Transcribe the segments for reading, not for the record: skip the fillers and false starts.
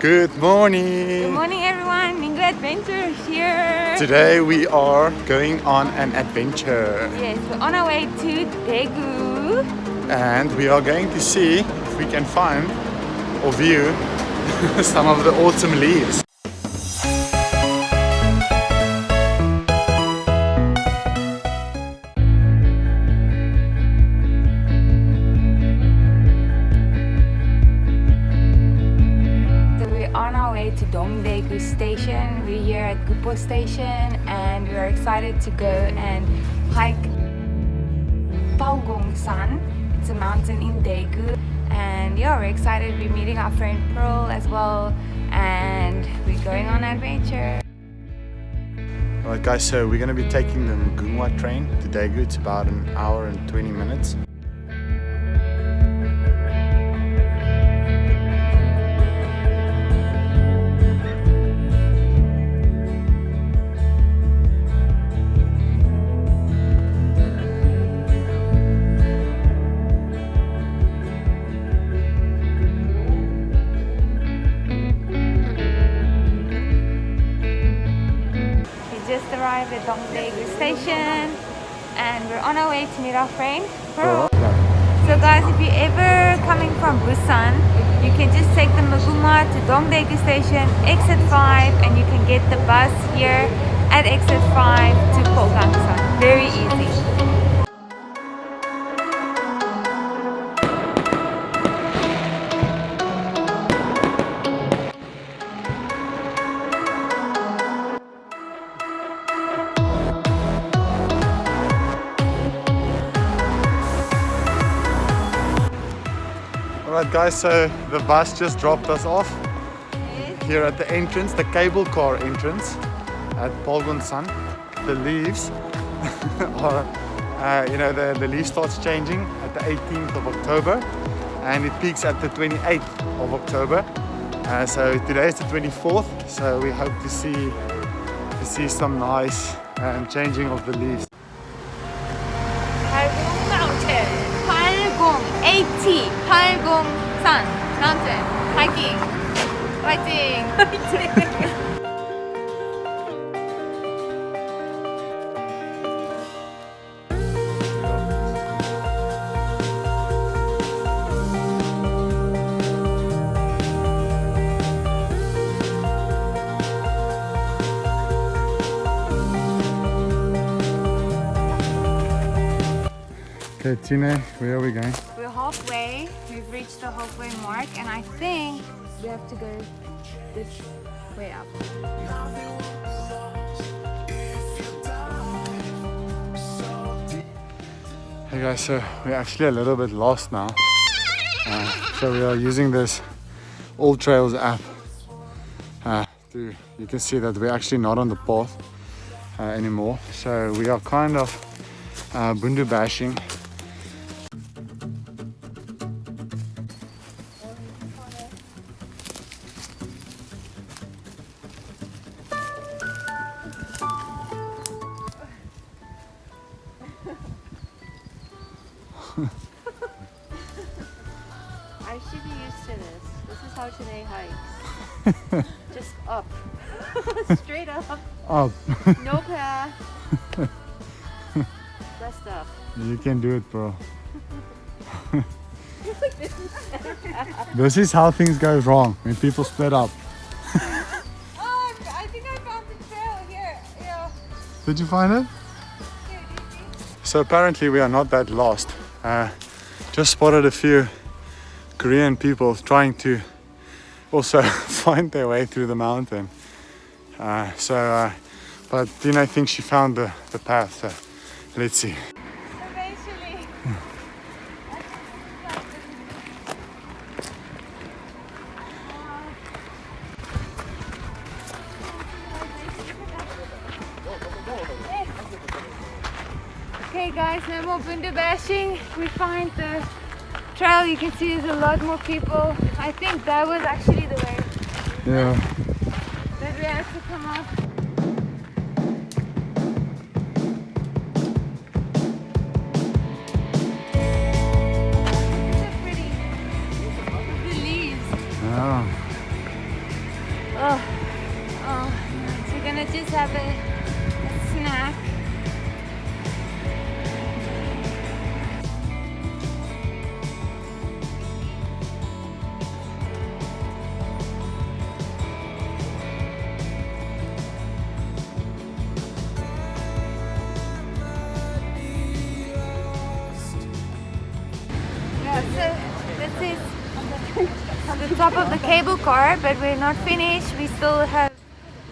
Good morning! Good morning everyone, Minggu Adventure is here! Today we are going on an adventure. Yes, we're on our way to Daegu. And we are going to see if we can find or view some of the autumn leaves. To Daegu station. We're here at Gupo station and we're excited to go and hike Palgongsan. It's a mountain in Daegu, and yeah, we're excited. We're meeting our friend Pearl as well, and we're going on an adventure. Alright guys, so we're going to be taking the Mugunghwa train to Daegu. It's about an hour and 20 minutes. Arrived at Daegu station and we're on our way to meet our friend Pearl. So guys, if you're ever coming from Busan, you can just take the Mugunghwa to Daegu station, exit 5, and you can get the bus here at exit 5 to Palgongsan. Very easy. Alright guys, so the bus just dropped us off here at the entrance, the cable car entrance at Palgongsan. The leaves are, the leaf starts changing at the 18th of October and it peaks at the 28th of October. So today is the 24th, so we hope to see some nice changing of the leaves. Palgong Mountain, Palgong 80, Palgongsan Mountain, hiking, fighting. Okay, Tine, where are we going? We're halfway. We've reached the halfway mark, and I think we have to go this way up. Hey guys, so we're actually a little bit lost now. So we are using this All Trails app. You can see that we're actually not on the path anymore. So we are kind of bundu bashing. I should be used to this. This is how today hikes. Just up. Straight up. Up. No path. Rest up. You can do it, bro. This is how things go wrong when people split up. Oh, I think I found the trail here. Yeah. Did you find it? Here, do you see? So apparently we are not that lost. Just spotted a few Korean people trying to also find their way through the mountain. But Dina thinks she found the path, so let's see. Eventually. Okay guys, no more bundu bashing. We find the trail. You can see there's a lot more people. I think that was actually the way. Yeah. That we have to come up. the top of the cable car, but we're not finished. We still have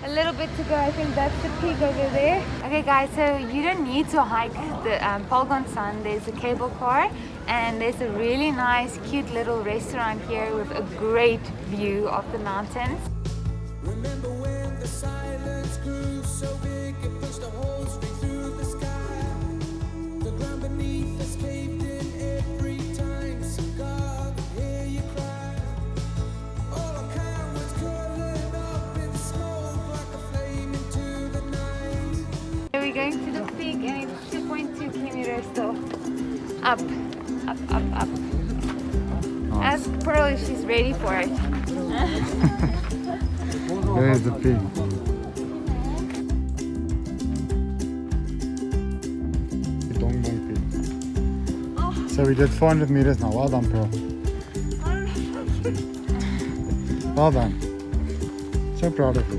a little bit to go. I think that's the peak over there. Okay guys, so you don't need to hike the Palgongsan. There's a cable car and there's a really nice cute little restaurant here with a great view of the mountains. Remember when the silence grew so big it pushed a hole straight through the sky. The ground beneath us caved in every time. So God, hear you cry. All our cowards curling up in smoke like a flame into the night. We're going to the peak and it's 2.2 kilometers still. Up, up, up, up. Ask Pearl if she's ready for it. There's the peak. The Dongbong Peak. So we did 400 meters now. Well done, Pearl. Well done. So proud of you.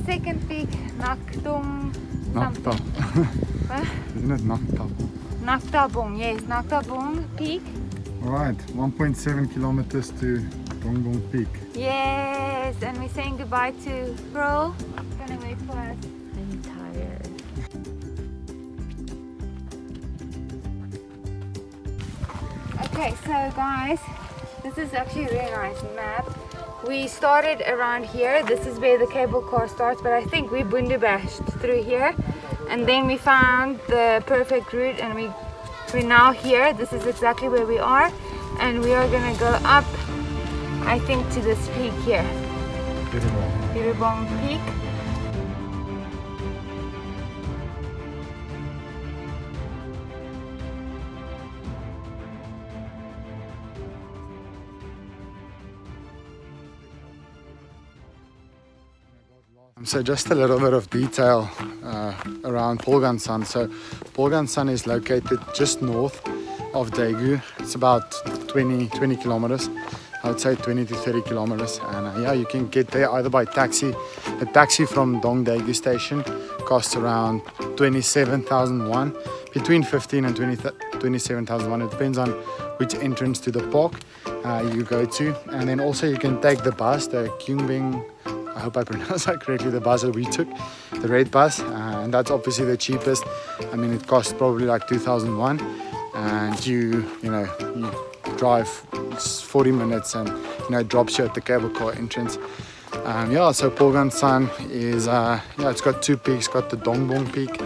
Second peak, Nakdong Nakta. What? Isn't it Nakta? Naktabong, yes, Naktabong peak. Alright, 1.7 kilometers to Dongbong Peak. Yes, and we're saying goodbye to Pearl. Gonna wait for us. I'm tired. Okay, so guys, this is actually a really nice map. We started around here. This is where the cable car starts, but I think we bundu bashed through here. And then we found the perfect route and we're now here. This is exactly where we are. And we are gonna go up, I think, to this peak here. Birubong Peak. So just a little bit of detail around Palgongsan. So Palgongsan is located just north of Daegu. It's about 20 kilometers. I would say 20 to 30 kilometers. And yeah, you can get there either by taxi. A taxi from Daegu station costs around 27,000 won, between 15 and 27,000 won. It depends on which entrance to the park you go to. And then also you can take the bus, the Kyungbing, I hope I pronounced that correctly, the bus that we took, the red bus, and that's obviously the cheapest. I mean, it costs probably like 2,000 won, and you drive 40 minutes and it drops you at the cable car entrance. Yeah, so Palgongsan is it's got two peaks. Got the Dongbong Peak,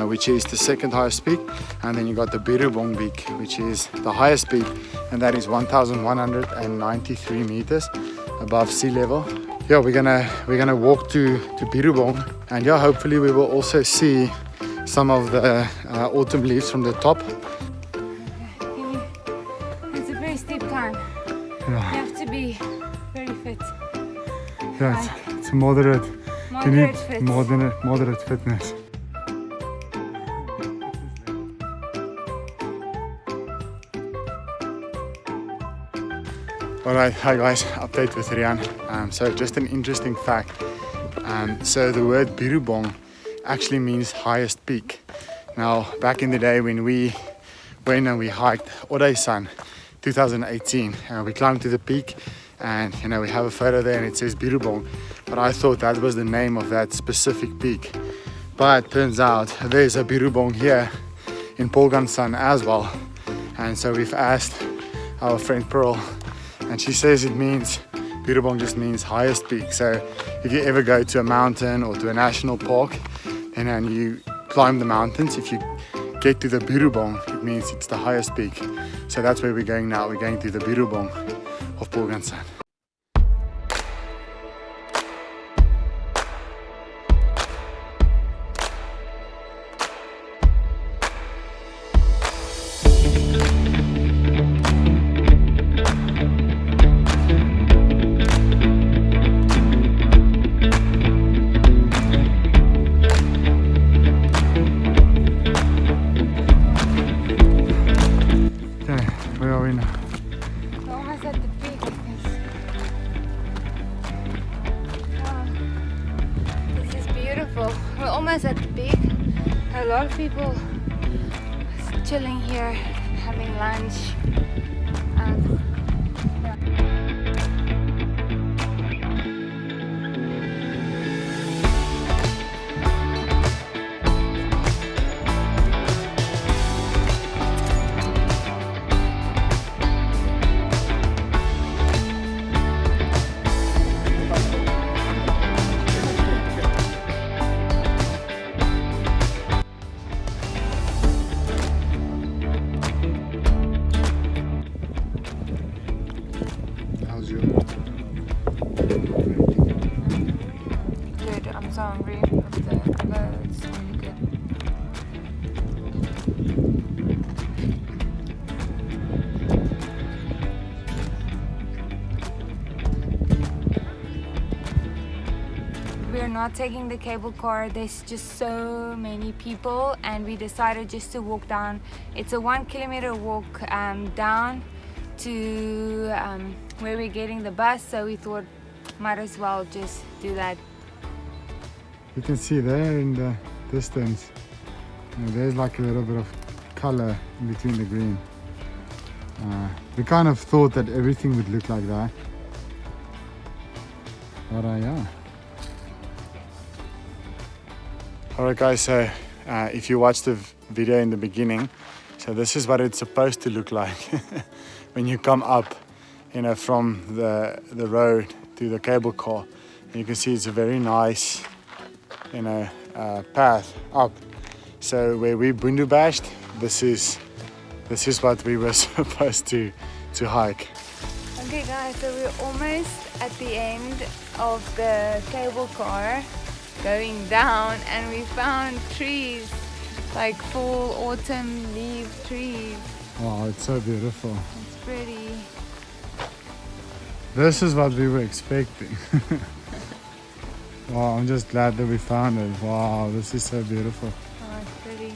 which is the second highest peak, and then you got the Birubong Peak, which is the highest peak, and that is 1,193 meters above sea level. Yeah, we're gonna walk to Birubong, and yeah, hopefully we will also see some of the autumn leaves from the top. It's a very steep climb. Yeah. You have to be very fit. Yeah, it's moderate. You need Fit. moderate fitness. Alright, hi guys, update with Rian. So just an interesting fact. So the word Birubong actually means highest peak. Now, back in the day when we went and we hiked Odaisan 2018, we climbed to the peak and we have a photo there and it says Birubong. But I thought that was the name of that specific peak. But turns out there's a Birubong here in Palgongsan as well. And so we've asked our friend Pearl, and she says it means, Birubong just means highest peak. So if you ever go to a mountain or to a national park and you climb the mountains, if you get to the Birubong, it means it's the highest peak. So that's where we're going now. We're going to the Birubong of Palgongsan. A lot of people chilling here, having lunch. How's your? Good, I'm so hungry with the birds. Really good. We're not taking the cable car. There's just so many people, and we decided just to walk down. It's a 1 kilometer walk down to where we're getting the bus, so we thought might as well just do that. You can see there in the distance, there's like a little bit of color in between the green. We kind of thought that everything would look like that, but yeah. Alright guys, so if you watched the video in the beginning, so this is what it's supposed to look like when you come up, you know, from the road to the cable car. And you can see it's a very nice, you know, path up. So where we bundu bashed, this is what we were supposed to hike. Okay guys, so we're almost at the end of the cable car going down, and we found trees, like full autumn leaf trees. Wow, it's so beautiful. It's pretty. This is what we were expecting. Wow, I'm just glad that we found it. Wow, this is so beautiful. Oh, it's pretty.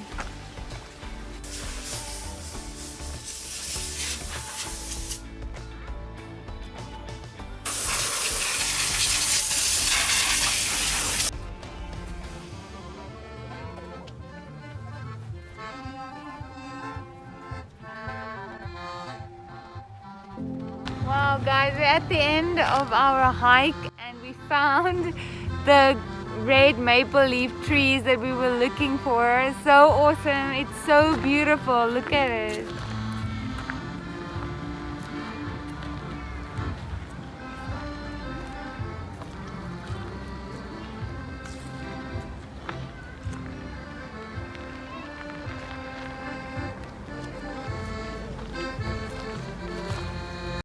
Wow guys, we're at the end of our hike, and we found the red maple leaf trees that we were looking for. So awesome, it's so beautiful, look at it.